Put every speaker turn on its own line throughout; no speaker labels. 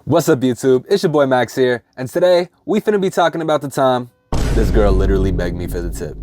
What's up YouTube, it's your boy Max here, and today we finna be talking about the time this girl literally begged me for the tip.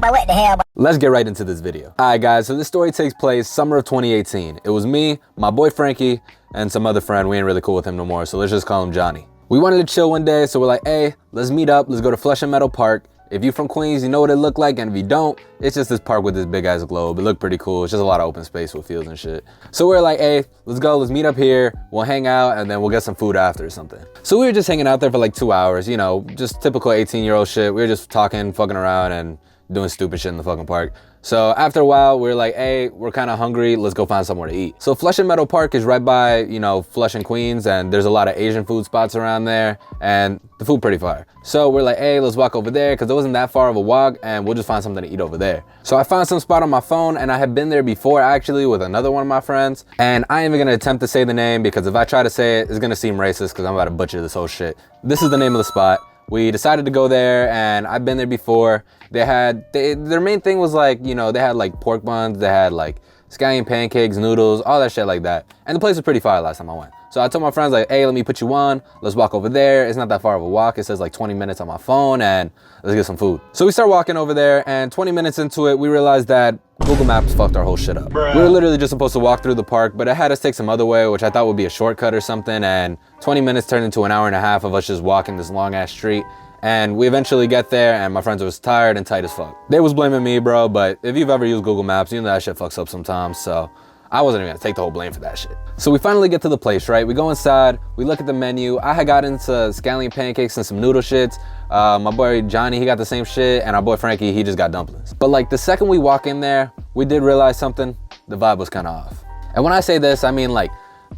But what the hell?
Let's get right into this video. Alright guys, so this story takes place summer of 2018. It was me, my boy Frankie, and some other friend. We ain't really cool with him no more, so let's just call him Johnny. We wanted to chill one day, so we're like, hey, let's meet up, let's go to Flush and Meadow Park. If you're from Queens, you know what it looked like, and if you don't, it's just this park with this big ass globe. It looked pretty cool. It's just a lot of open space with fields and shit. So we're like, hey, let's go, let's meet up here, we'll hang out, and then we'll get some food after or something. So we were just hanging out there for like 2 hours, you know, just typical 18-year-old shit. We were just talking, fucking around, and doing stupid shit in the fucking park. So after a while, we were like, hey, we're kind of hungry, let's go find somewhere to eat. So Flush and Meadow Park is right by, you know, Flush and Queens, and there's a lot of Asian food spots around there, and the food pretty fire. So we're like, hey, let's walk over there, because it wasn't that far of a walk, and we'll just find something to eat over there. So I found some spot on my phone, and I had been there before actually with another one of my friends, and I ain't even gonna attempt to say the name, because if I try to say it, it's gonna seem racist, because I'm about to butcher this whole shit. This is the name of the spot. We decided to go there, and I've been there before. Their main thing was like, you know, they had like pork buns, they had like scallion pancakes, noodles, all that shit like that. And the place was pretty fire last time I went. So I told my friends like, hey, let me put you on. Let's walk over there. It's not that far of a walk. It says like 20 minutes on my phone, and let's get some food. So we start walking over there, and 20 minutes into it, we realized that Google Maps fucked our whole shit up. Bruh. We were literally just supposed to walk through the park, but it had us take some other way, which I thought would be a shortcut or something. And 20 minutes turned into an hour and a half of us just walking this long ass street. And we eventually get there, and my friends was tired and tight as fuck. They was blaming me, bro, but if you've ever used Google Maps, you know that shit fucks up sometimes, so I wasn't even gonna take the whole blame for that shit. So we finally get to the place, right? We go inside, we look at the menu. I had got into scallion pancakes and some noodle shits. My boy Johnny, he got the same shit, and our boy Frankie, he just got dumplings. But like the second we walk in there, we did realize something. The vibe was kind of off. And when I say this, I mean like,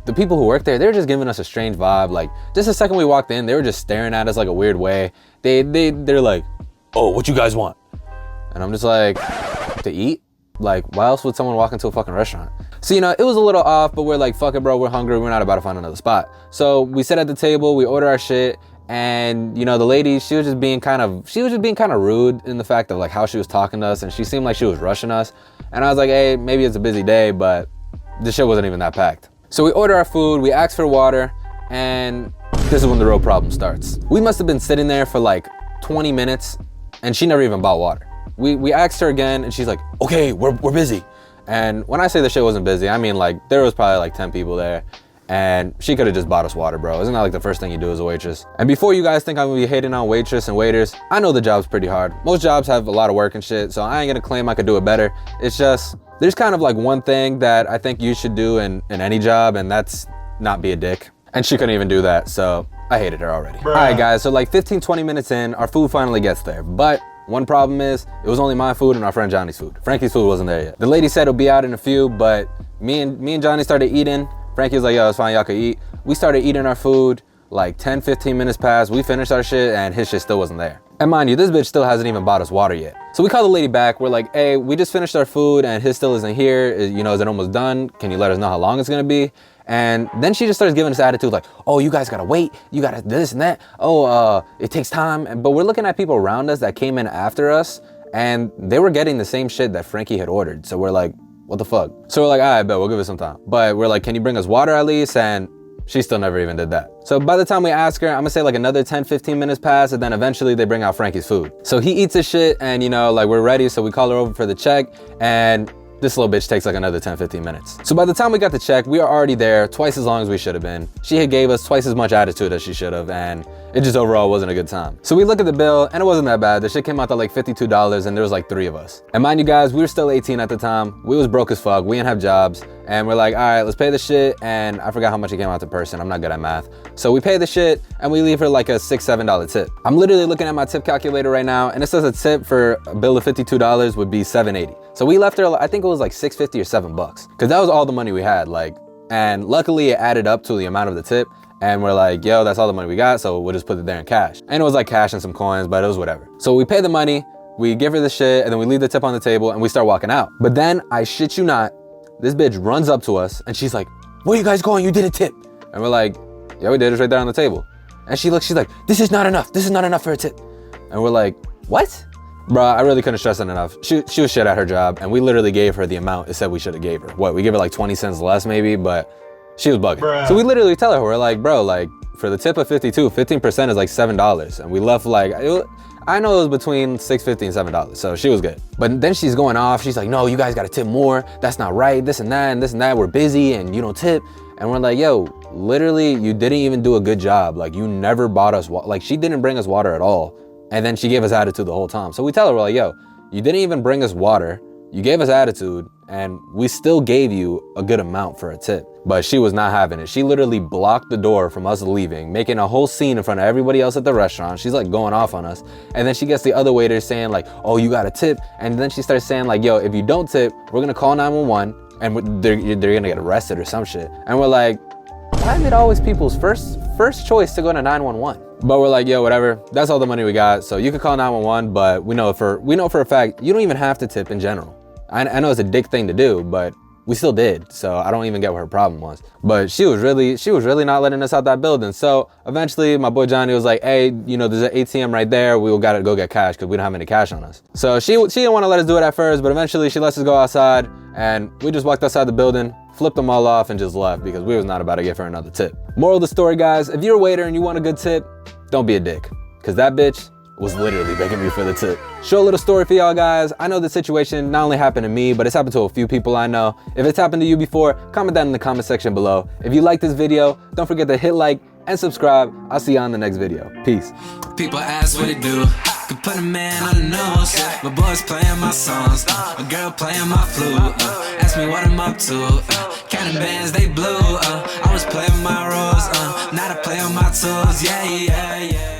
the people who work there, they're just giving us a strange vibe. Like, just the second we walked in, they were just staring at us like a weird way. They're like, oh, what you guys want? And I'm just like, to eat? Like, why else would someone walk into a fucking restaurant? So, you know, it was a little off, but we're like, fuck it, bro, we're hungry, we're not about to find another spot. So we sit at the table, we order our shit, and you know, the lady, she was just being kind of rude in the fact of like how she was talking to us, and she seemed like she was rushing us. And I was like, hey, maybe it's a busy day, but this shit wasn't even that packed. So we order our food, we ask for water, and this is when the real problem starts. We must have been sitting there for like 20 minutes, and she never even bought water. We asked her again, and she's like, okay, we're busy. And when I say the shit wasn't busy, I mean like there was probably like 10 people there, and she could have just bought us water, bro. Isn't that like the first thing you do as a waitress? And before you guys think I'm gonna be hating on waitress and waiters, I know the job's pretty hard. Most jobs have a lot of work and shit, so I ain't gonna claim I could do it better. It's just, there's kind of like one thing that I think you should do in any job, and that's not be a dick. And she couldn't even do that, so I hated her already. Bruh. All right guys, so like 15-20 minutes in, our food finally gets there. But one problem is, it was only my food and our friend Johnny's food. Frankie's food wasn't there yet. The lady said it'll be out in a few, but me and Johnny started eating. Frankie was like, yo, it's fine, y'all can eat. We started eating our food, like 10-15 minutes passed, we finished our shit, and his shit still wasn't there. And mind you, this bitch still hasn't even bought us water yet. So we call the lady back, we're like, hey, we just finished our food and his still isn't here. You know, is it almost done? Can you let us know how long it's gonna be? And then she just starts giving us attitude like, oh, you guys gotta wait, you gotta this and that. Oh, it takes time. But we're looking at people around us that came in after us, and they were getting the same shit that Frankie had ordered. So we're like, what the fuck? So we're like, all right, bet, we'll give it some time. But we're like, can you bring us water at least? And she still never even did that. So by the time we ask her, I'm gonna say like another 10-15 minutes pass, and then eventually they bring out Frankie's food. So he eats his shit, and you know, like we're ready, so we call her over for the check, and this little bitch takes like another 10-15 minutes. So by the time we got the check, we are already there, twice as long as we should have been. She had gave us twice as much attitude as she should have, and it just overall wasn't a good time. So we look at the bill, and it wasn't that bad. The shit came out to like $52, and there was like 3 of us. And mind you guys, we were still 18 at the time. We was broke as fuck, we didn't have jobs, and we're like, all right, let's pay the shit, and I forgot how much it came out to person. I'm not good at math. So we pay the shit, and we leave her like a $6-7 tip. I'm literally looking at my tip calculator right now, and it says a tip for a bill of $52 would be $7.80. So we left her, I think it was like $6.50 or $7, because that was all the money we had. Like, and luckily it added up to the amount of the tip, and we're like, yo, that's all the money we got, so we'll just put it there in cash. And it was like cash and some coins, but it was whatever. So we pay the money, we give her the shit, and then we leave the tip on the table, and we start walking out. But then, I shit you not, this bitch runs up to us, and she's like, where are you guys going? You did a tip. And we're like, yeah, we did. It's right there on the table. And she's like, this is not enough. This is not enough for a tip. And we're like, what? Bruh, I really couldn't stress it enough. She was shit at her job, and we literally gave her the amount it said we should have gave her. What, we gave her like 20 cents less maybe, but She was bugging. So we literally tell her, we're like, bro, like for the tip of 52, 15% is like $7. And we left like, I know it was between $6.50 and $7, so she was good. But then she's going off. She's like, no, you guys gotta tip more. That's not right, this and that, and this and that. We're busy and you don't tip. And we're like, yo, literally, you didn't even do a good job. Like you never bought us, like she didn't bring us water at all. And then she gave us attitude the whole time. So we tell her, we're like, yo, you didn't even bring us water. You gave us attitude and we still gave you a good amount for a tip. But she was not having it. She literally blocked the door from us leaving, making a whole scene in front of everybody else at the restaurant. She's like going off on us. And then she gets the other waiter saying like, oh, you got a tip. And then she starts saying like, yo, if you don't tip, we're gonna call 911 and they're gonna get arrested or some shit. And we're like, why is it always people's first choice to go to 911? But we're like, yo, whatever, that's all the money we got. So you could call 911, but we know for a fact, you don't even have to tip in general. I know it's a dick thing to do, but we still did. So I don't even get what her problem was. But she was really not letting us out that building. So eventually my boy Johnny was like, hey, you know, there's an ATM right there. We gotta go get cash because we don't have any cash on us. So she didn't want to let us do it at first, but eventually she lets us go outside and we just walked outside the building, flipped them all off and just left because we was not about to give her another tip. Moral of the story, guys, if you're a waiter and you want a good tip, don't be a dick, because that bitch was literally begging me for the tip. Show a little story for y'all guys. I know the situation not only happened to me, but it's happened to a few people I know. If it's happened to you before, comment that in the comment section below. If you like this video, don't forget to hit like and subscribe. I'll see you on the next video. Peace.
People ask what it do. Could put a man on the nose. My boys playing my songs. My girl playing my flute. Ask me what I'm up to. Counting bands, they blue. I was playing my roles. Now I play on my toes. Yeah, yeah, yeah.